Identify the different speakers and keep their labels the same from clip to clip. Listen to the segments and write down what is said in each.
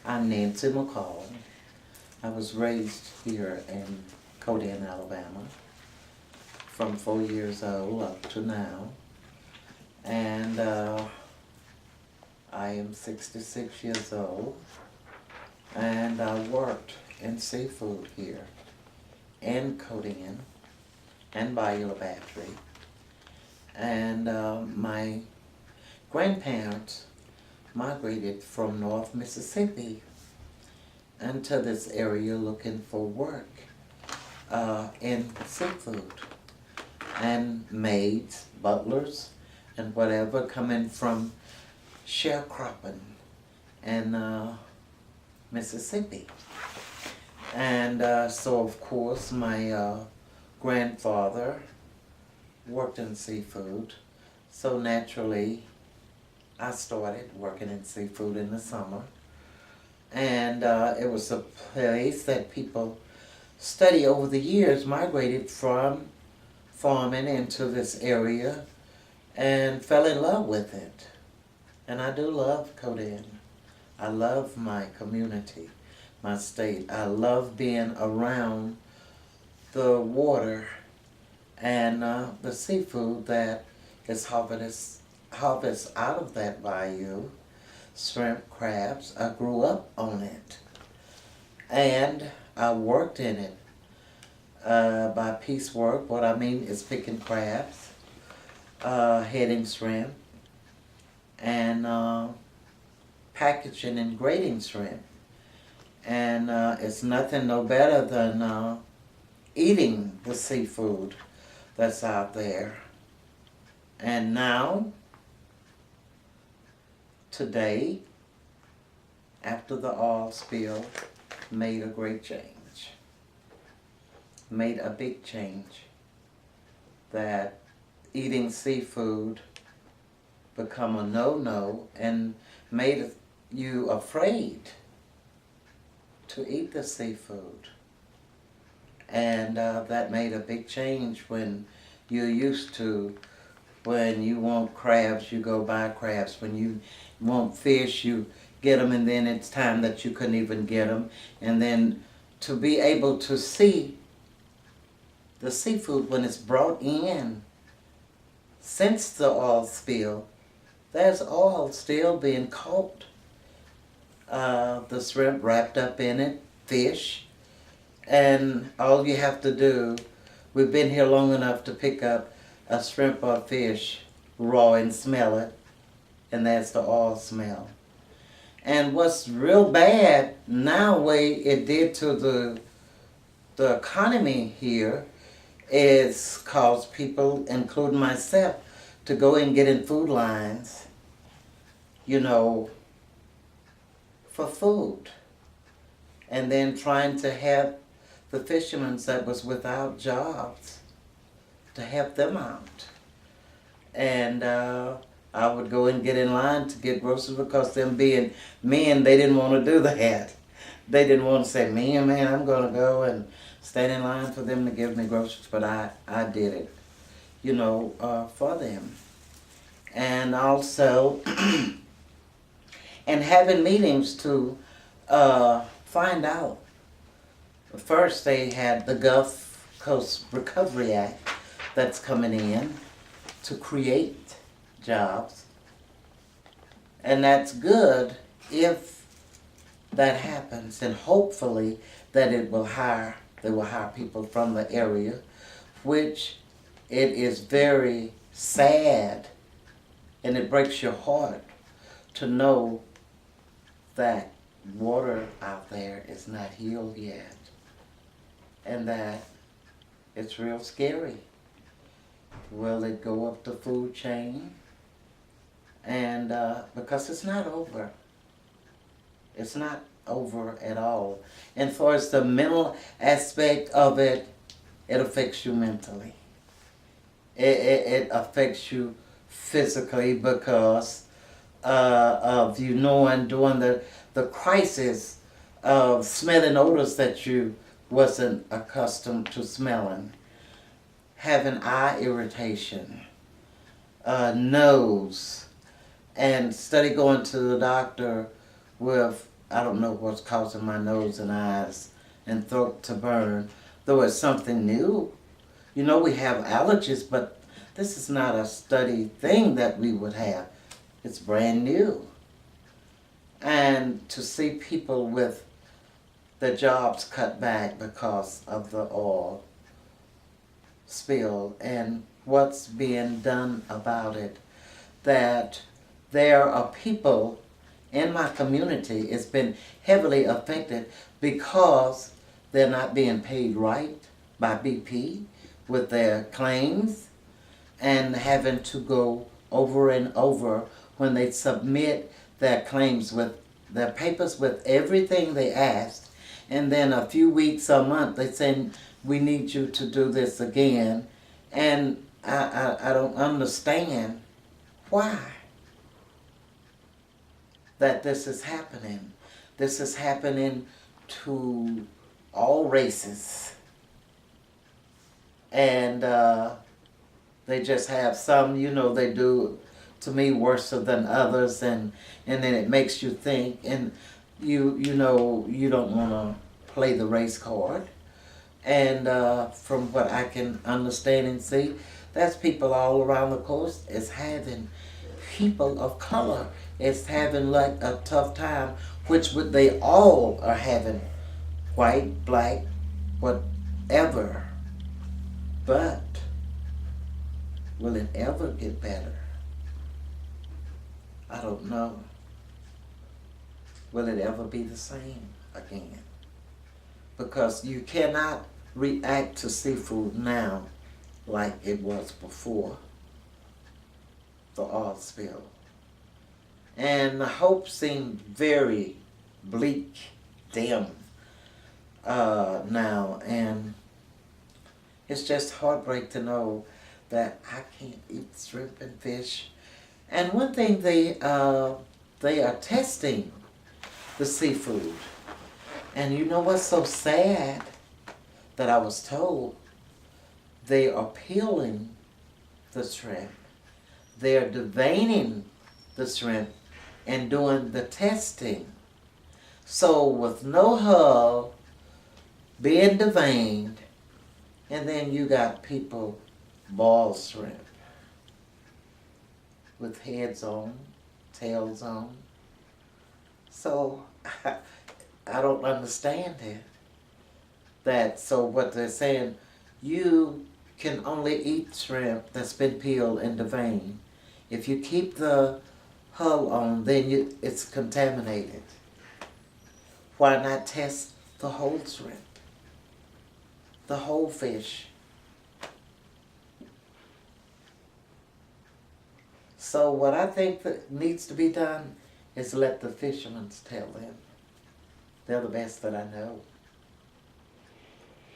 Speaker 1: I'm Nancy McCall. I was raised here in Codian, Alabama, from 4 years old up to now. And I am 66 years old. And I worked in seafood here in Codian and Bayou Battery. And my grandparents migrated from North Mississippi into this area looking for work in seafood. And maids, butlers, and whatever coming from sharecropping in Mississippi. And so of course my grandfather worked in seafood, so naturally I started working in seafood in the summer. And it was a place that people study over the years, migrated from farming into this area and fell in love with it. And I do love Codian. I love my community, my state. I love being around the water and the seafood that is harvest out of that bayou, shrimp, crabs. I grew up on it, and I worked in it by piecework. What I mean is picking crabs, heading shrimp, and packaging and grading shrimp. And it's nothing no better than eating the seafood that's out there. And now, today, after the oil spill, made a great change. Made a big change. That eating seafood become a no-no and made you afraid to eat the seafood. And that made a big change when you're used to, when you want crabs, you go buy crabs. When you want fish, you get them, and then it's time that you couldn't even get them. And then to be able to see the seafood when it's brought in, since the oil spill, there's oil still being caught. The shrimp wrapped up in it, fish, and all you have to do, we've been here long enough to pick up a shrimp or fish raw and smell it, and that's the oil smell. And what's real bad now, way it did to the economy here, is cause people, including myself, to go and get in food lines, you know, for food. And then trying to help the fishermen that was without jobs, to help them out. And I would go and get in line to get groceries, because them being men, they didn't want to do that. They didn't want to say, man, I'm going to go and stand in line for them to give me groceries. But I did it, you know, for them. And also, and having meetings to find out. First, they had the Gulf Coast Recovery Act that's coming in to create jobs. And that's good if that happens, and hopefully that they will hire people from the area, which it is very sad, and it breaks your heart to know that water out there is not healed yet, and that it's real scary. Will it go up the food chain? And because it's not over. It's not over at all. And for as the mental aspect of it, it affects you mentally. It affects you physically, because of you knowing during the crisis of smelling odors that you wasn't accustomed to smelling, having eye irritation, nose, and study going to the doctor with I don't know what's causing my nose and eyes and throat to burn, though it's something new. You know, we have allergies, but this is not a studied thing that we would have. It's brand new. And to see people with their jobs cut back because of the oil spill and what's being done about it, that there are people in my community, it's been heavily affected because they're not being paid right by BP with their claims and having to go over and over when they submit their claims with their papers with everything they asked, and then a few weeks or a month they say, we need you to do this again. And I don't understand why that this is happening. This is happening to all races. And they just have some, you know, they do to me worse than others, and then it makes you think, and you know, you don't want to play the race card. And from what I can understand and see, that's people all around the coast is having, people of color is having like a tough time, which would they all are having, white, black, whatever. But will it ever get better? I don't know. Will it ever be the same again? Because you cannot react to seafood now like it was before the oil spill. And the hope seemed very bleak, dim now. And it's just heartbreak to know that I can't eat shrimp and fish. And one thing they are testing the seafood. And you know what's so sad? That I was told they are peeling the shrimp. They are deveining the shrimp and doing the testing. So with no hull, being deveined, and then you got people boiled shrimp with heads on, tails on. So I don't understand it. So what they're saying, you can only eat shrimp that's been peeled and deveined. If you keep the hull on, then it's contaminated. Why not test the whole shrimp, the whole fish? So what I think that needs to be done is let the fishermen tell them. They're the best that I know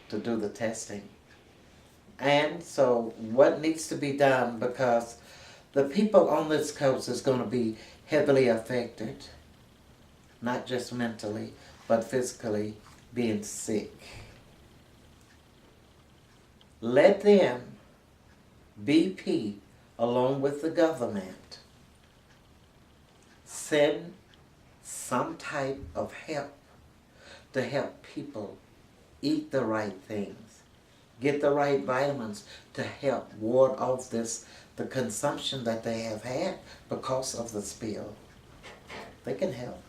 Speaker 1: to do the testing. And so what needs to be done, because the people on this coast is going to be heavily affected, not just mentally, but physically being sick. Let them, BP, along with the government, send some type of help to help people eat the right things, get the right vitamins to help ward off the consumption that they have had because of the spill. They can help.